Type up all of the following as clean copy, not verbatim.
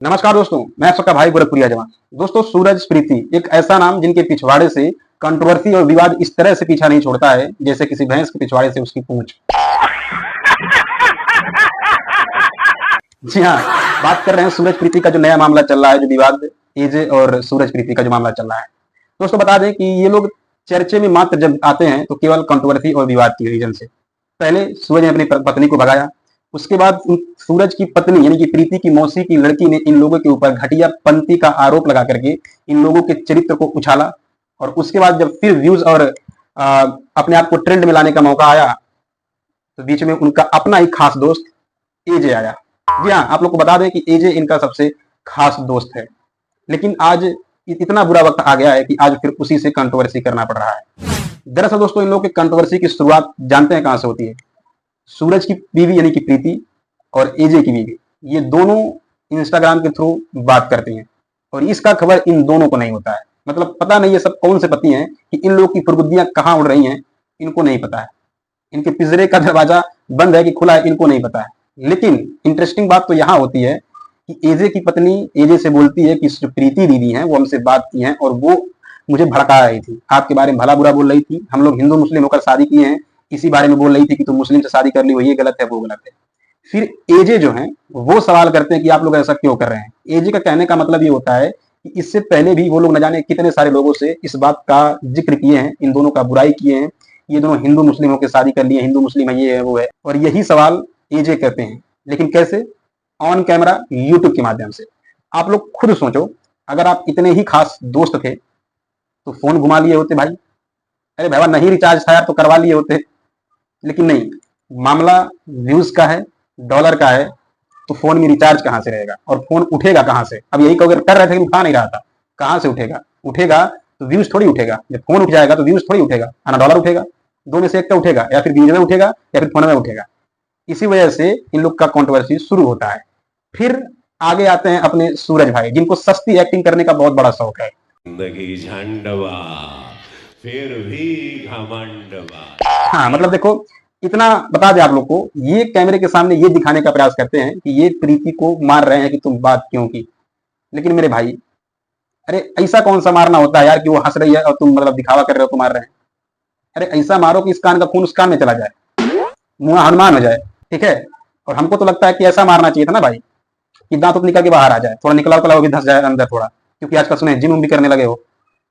नमस्कार दोस्तों, मैं आप सबका भाई गोरखपुरिया जवान। दोस्तों, सूरज प्रीति एक ऐसा नाम जिनके पिछवाड़े से कंट्रोवर्सी और विवाद इस तरह से पीछा नहीं छोड़ता है जैसे किसी भैंस के पिछवाड़े से उसकी पूंछ। जी हाँ, बात कर रहे हैं सूरज प्रीति का जो नया मामला चल रहा है, जो विवाद एजे और सूरज प्रीति का जो मामला चल रहा है। दोस्तों, बता दें कि ये लोग चर्चे में मात्र जब आते हैं तो केवल कंट्रोवर्सी और विवाद की रीजन से। पहले सूरज ने अपनी पत्नी को भगाया, उसके बाद सूरज की पत्नी यानी कि प्रीति की मौसी की लड़की ने इन लोगों के ऊपर घटिया पंथी का आरोप लगा करके इन लोगों के चरित्र को उछाला। और उसके बाद जब फिर व्यूज और अपने आप को ट्रेंड में लाने का मौका आया तो बीच में उनका अपना ही खास दोस्त एजे आया। जी हाँ, आप लोग को बता दें कि एजे इनका सबसे खास दोस्त है, लेकिन आज इतना बुरा वक्त आ गया है कि आज फिर उसी से कंट्रोवर्सी करना पड़ रहा है। दरअसल दोस्तों, इन लोगों के कंट्रोवर्सी की शुरुआत जानते हैं कहां से होती है? सूरज की बीवी यानी कि प्रीति और एजे की बीवी, ये दोनों इंस्टाग्राम के थ्रू बात करती हैं और इसका खबर इन दोनों को नहीं होता है। मतलब पता नहीं ये सब कौन से पति हैं कि इन लोग की फुर्गुदियां कहां उड़ रही हैं, इनको नहीं पता है। इनके पिंजरे का दरवाजा बंद है कि खुला है, इनको नहीं पता है। लेकिन इंटरेस्टिंग बात तो यहां होती है कि एजे की पत्नी एजे से बोलती है कि प्रीति दीदी हैं, वो हमसे बात की हैं और वो मुझे भड़का रही थी, आपके बारे में भला बुरा बोल रही थी, हम लोग हिंदू मुस्लिम होकर शादी किए हैं, इसी बारे में बोल रही थी कि तुम मुस्लिम से शादी कर ली हो, ये गलत है वो गलत है। फिर एजे जो हैं वो सवाल करते हैं कि आप लोग ऐसा क्यों कर रहे हैं। एजे का कहने का मतलब ये होता है कि इससे पहले भी वो लोग न जाने कितने सारे लोगों से इस बात का जिक्र किए हैं, इन दोनों का बुराई किए हैं, ये दोनों हिंदू मुस्लिम होकर शादी कर लिए, हिंदू मुस्लिम है, ये है वो है। और यही सवाल एजे करते हैं, लेकिन कैसे? ऑन कैमरा, यूट्यूब के माध्यम से। आप लोग खुद सोचो, अगर आप इतने ही खास दोस्त थे तो फोन घुमा लिए होते भाई। अरे भाई, नहीं रिचार्ज था यार तो करवा लिए होते। लेकिन नहीं, मामला व्यूज का है, डॉलर का है, तो फोन में रिचार्ज कहां से रहेगा और फोन उठेगा कहां से? अब यही अगर कर रहे थे, उठा नहीं रहा था, कहां से उठेगा? उठेगा तो व्यूज थोड़ी उठेगा। जब फोन उठ जाएगा तो व्यूज थोड़ी उठेगा, ना डॉलर उठेगा। दो में से एक का उठेगा, या फिर व्यूज में उठेगा या फिर फोन में उठेगा। इसी वजह से इन लोग का कंट्रोवर्सी शुरू होता है। फिर आगे आते हैं अपने सूरज भाई, जिनको सस्ती एक्टिंग करने का बहुत बड़ा शौक है। जिंदगी झंडवा फिर भी घमंडवा। हाँ, मतलब देखो, इतना बता दें आप लोग को, ये कैमरे के सामने ये दिखाने का प्रयास करते हैं कि ये प्रीति को मार रहे हैं कि तुम बात क्यों की। लेकिन मेरे भाई, अरे ऐसा कौन सा मारना होता है यार कि वो हंस रही है और तुम मतलब दिखावा कर रहे हो तो मार रहे हैं? अरे ऐसा मारो कि इस कान का खून उस कान में चला जाए, मुंह हनुमान हो जाए, ठीक है? और हमको तो लगता है कि ऐसा मारना चाहिए था ना भाई, कि दांत निकल के बाहर आ जाए, थोड़ा निकला उकला भी धंस जाए अंदर थोड़ा, क्योंकि आजकल सुने जिम भी करने लगे हो।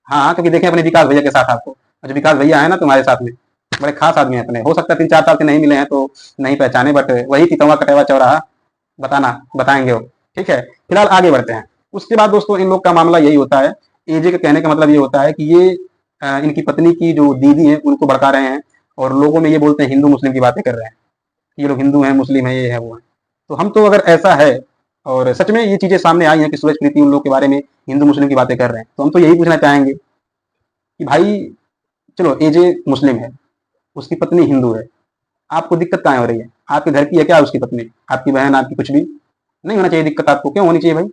हाँ, क्योंकि देखें अपने विकास भैया के साथ आपको, जो विकास भैया है ना तुम्हारे साथ में, बड़े खास आदमी है अपने। हो सकता है 3-4 साल से नहीं मिले हैं तो नहीं पहचाने, बट वही तितवा कटेवा चौराहा बताना बताएंगे वो, ठीक है? फिलहाल आगे बढ़ते हैं। उसके बाद दोस्तों, इन लोग का मामला यही होता है, एजे के कहने का मतलब ये होता है कि ये इनकी पत्नी की जो दीदी है उनको भड़का रहे हैं और लोगों में ये बोलते हैं हिंदू मुस्लिम की बातें कर रहे हैं, ये लोग हिंदू हैं, मुस्लिम है, ये है वो है। तो हम तो अगर ऐसा है और सच में ये चीजें सामने आई हैं कि सूरज प्रीति उन लोग के बारे में हिंदू मुस्लिम की बातें कर रहे हैं, तो हम तो यही पूछना चाहेंगे कि भाई चलो, एजे मुस्लिम है, उसकी पत्नी हिंदू है, आपको दिक्कत कहाँ हो रही है? आपके घर की है क्या उसकी पत्नी? आपकी बहन, आपकी कुछ भी नहीं होना चाहिए दिक्कत, आपको क्यों होनी चाहिए भाई?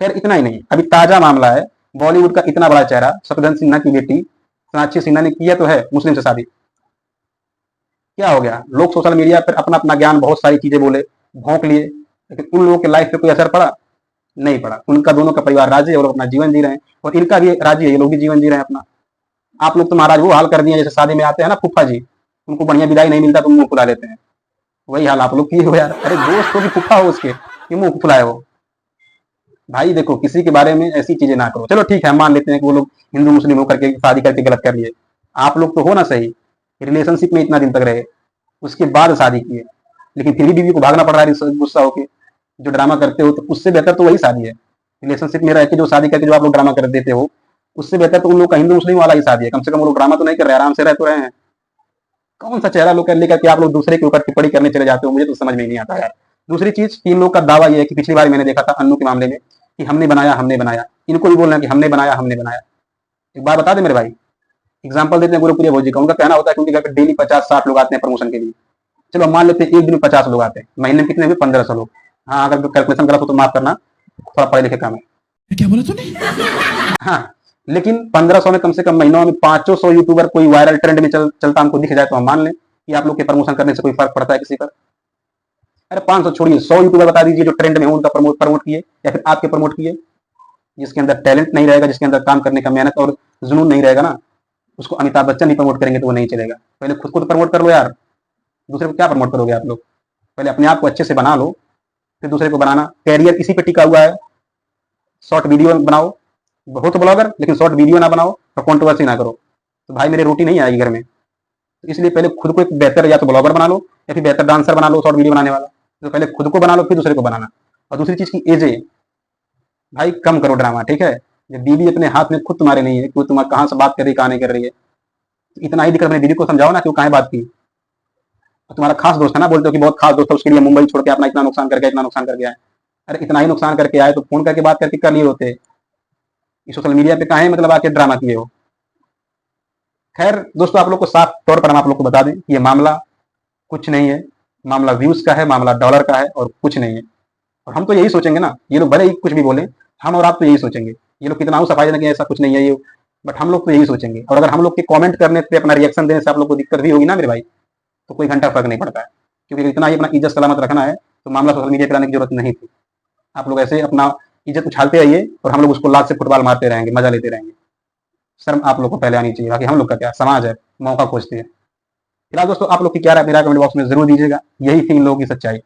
खैर, इतना ही नहीं, अभी ताजा मामला है, बॉलीवुड का इतना बड़ा चेहरा शत्रुघ्न सिन्हा की बेटी सोनाक्षी सिन्हा ने किया तो है मुस्लिम से शादी। क्या हो गया? लोग सोशल मीडिया पर अपना अपना ज्ञान बहुत सारी चीजें बोले, भोंक लिए, लेकिन उन लोगों के लाइफ पे कोई असर पड़ा? नहीं पड़ा। उनका दोनों का परिवार राजी है, वो लोग अपना जीवन जी रहे हैं और इनका भी राजी है, ये लोग भी जीवन जी रहे हैं अपना। आप लोग तो महाराज वो हाल कर दिए जैसे शादी में आते हैं ना फूफा जी, उनको बढ़िया विदाई नहीं मिलता तो मुंह फुला लेते हैं, वही हाल आप लोग किए हो यार। अरे दोस्त को भी फूफा हो उसके, कि मुंह फुलाए हो? भाई देखो, किसी के बारे में ऐसी चीजें ना करो। चलो ठीक है, हम मान लेते हैं कि वो लोग हिंदू मुस्लिम होकर के शादी करके गलत कर लिए, आप लोग तो हो ना सही, रिलेशनशिप में इतना दिन तक रहे, उसके बाद शादी किए, लेकिन फिर भी बीवी को भागना पड़ रहा है गुस्सा होके। जो ड्रामा करते हो तो उससे बेहतर तो वही शादी है। रिलेशनशिप में रह के जो शादी करके जो आप लोग ड्रामा कर देते हो, उससे बेहतर तो उन लोग का हिंदू मुस्लिम वाला ही शादी है। कम से कम वो लोग ड्रामा तो नहीं कर रहे, आराम से रह तो रहे हैं। कौन सा चेहरा लोग कर लेकर के आप लोग दूसरे के ऊपर टिप्पणी करने चले जाते हो, मुझे तो समझ में नहीं आता यार। दूसरी चीज, तीन लोग का दावा यह है कि पिछली बार मैंने देखा था अन्नू के मामले में कि हमने बनाया हमने बनाया, इनको भी बोलना है कि हमने बनाया हमने बनाया। एक बार बता दे मेरे भाई, एग्जाम्पल देते हैं गुरुप्रिय भोजी का, उनका कहना होता है कि उनके घर पर डेली 50-60 लोग आते हैं प्रमोशन के लिए। चलो मान लेते हैं एक दिन में 50 लोग आते हैं, महीने में कितने हुए? 1500 लोग। हाँ, अगर कैलकुलेशन गलत हो तो माफ करना, थोड़ा पढ़े लिखे काम है। क्या बोला तूने? हाँ, लेकिन 1500 में कम से कम महीनों में 500 यूट्यूबर कोई वायरल ट्रेंड में चलता हमको दिख जाए तो हम मान लें कि आप लोग के प्रमोशन करने से कोई फर्क पड़ता है किसी पर? अरे 500 छोड़िए, 100 यूट्यूबर बता दीजिए जो ट्रेंड में हो, उनका प्रमोट किए या फिर आपके प्रमोट किए। जिसके अंदर टैलेंट नहीं रहेगा, जिसके अंदर काम करने का मेहनत और जुनून नहीं रहेगा ना, उसको अमिताभ बच्चन नहीं प्रमोट करेंगे तो वो नहीं चलेगा। पहले खुद को तो प्रमोट कर लो यार, दूसरे को क्या प्रमोट करोगे आप लोग? पहले अपने आप को अच्छे से बना लो, फिर दूसरे को बनाना। कैरियर इसी पे टिका हुआ है। शॉर्ट वीडियो बनाओ, हो तो ब्लॉगर, लेकिन शॉर्ट वीडियो ना बनाओ और कंट्रोवर्सी ना करो, तो भाई मेरी रोटी नहीं आएगी घर में। तो इसलिए पहले खुद को एक बेहतर या तो ब्लॉगर बना लो या फिर बेहतर डांसर बना लो, शॉर्ट वीडियो बनाने वाला। तो पहले खुद को बना लो, फिर दूसरे को बनाना। और दूसरी चीज की एज है भाई, कम करो ड्रामा, ठीक है? ये बीवी अपने हाथ में खुद तुम्हारे नहीं है कि वो तुम्हारे कहाँ से बात कर रही है, कहाँ नहीं कर रही है। तो इतना ही दिक्कत अपनी बीवी को समझाओ ना कि वो कहाँ बात की। और तुम्हारा खास दोस्त है ना, बोलते हो कि बहुत खास दोस्त है, उसके लिए मुंबई छोड़ के अपना इतना नुकसान कर गया, इतना नुकसान कर गया है। अरे इतना ही नुकसान करके आए तो फोन करके बात करके कर लिए होते। सोशल मीडिया पे कहाँ मतलब आके ड्रामा किए हो। खैर दोस्तों, आप लोग को साफ तौर पर हम आप लोग को बता दें कि ये मामला कुछ नहीं है। मामला व्यूज का है, मामला डॉलर का है और कुछ नहीं है। और हम तो यही सोचेंगे ना, ये लोग भले ही कुछ भी बोले, हम और आप तो यही सोचेंगे। ये लोग कितना सफाई देना कि ऐसा कुछ नहीं है ये, बट हम लोग तो यही सोचेंगे। और अगर हम लोग के कमेंट करने से, अपना रिएक्शन देने से आप लोग को दिक्कत भी होगी ना मेरे भाई, तो कोई घंटा फर्क नहीं पड़ता है। क्योंकि इतना ही अपना इज्जत सलामत रखना है तो मामला सोशल मीडिया पे लाने की जरूरत नहीं थी। आप लोग ऐसे अपना इज्जत उछालते रहिए और हम लोग उसको लात से फुटबॉल मारते रहेंगे, मजा लेते रहेंगे। शर्म आप लोग को पहले आनी चाहिए। बाकी हम लोग का क्या, समाज है, मौका खोजती है। फिलहाल दोस्तों, आप लोग की क्या राय मेरा कमेंट बॉक्स में जरूर दीजिएगा। यही थी इन लोगों की सच्चाई।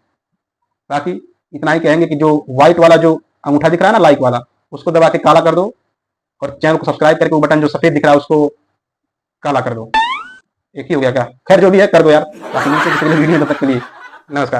बाकी इतना ही कहेंगे कि जो व्हाइट वाला जो अंगूठा दिख रहा है ना, लाइक वाला, उसको दबा के काला कर दो और चैनल को सब्सक्राइब करके वो बटन जो सफेद दिख रहा है उसको काला कर दो। एक ही हो गया क्या? खैर जो भी है कर दो यार। बाकी मिलते हैं किसी अगले वीडियो में, तब तक के लिए नमस्कार।